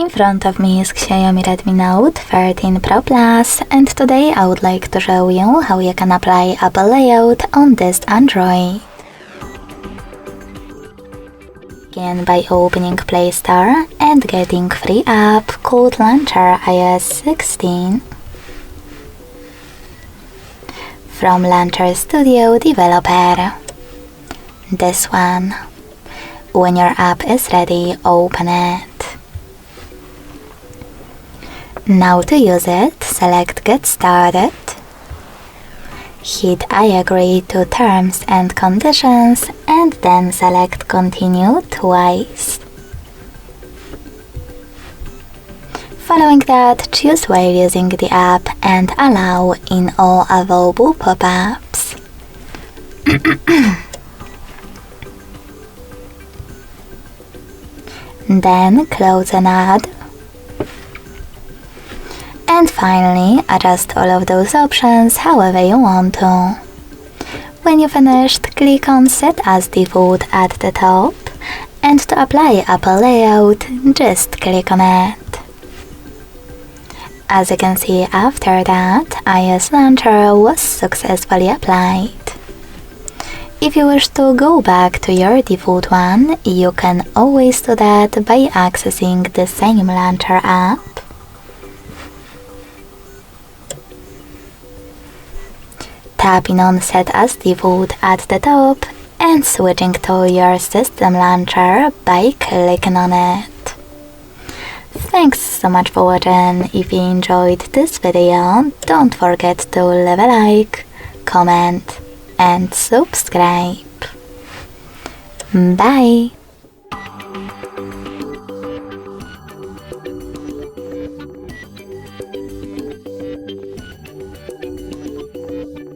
In front of me is XIAOMI Redmi Note 13 Pro Plus, and today I would like to show you how you can apply Apple layout on this Android. Begin by opening Play Store and getting free app called Launcher iOS 16 from Launcher Studio Developer. This one. When your app is ready, open it. Now to use it, select Get Started. Hit I agree to terms and conditions and then select Continue twice. Following that, choose while using the app and allow in all available pop-ups. Then close an ad. And finally, adjust all of those options however you want to. When you finished, click on Set as Default at the top, and to apply Apple layout, just click on it. As you can see, after that, iOS Launcher was successfully applied. If you wish to go back to your default one, you can always do that by accessing the same Launcher app. Tapping on Set as Default at the top and switching to your system launcher by clicking on it. Thanks so much for watching. If you enjoyed this video, don't forget to leave a like, comment and subscribe. Bye!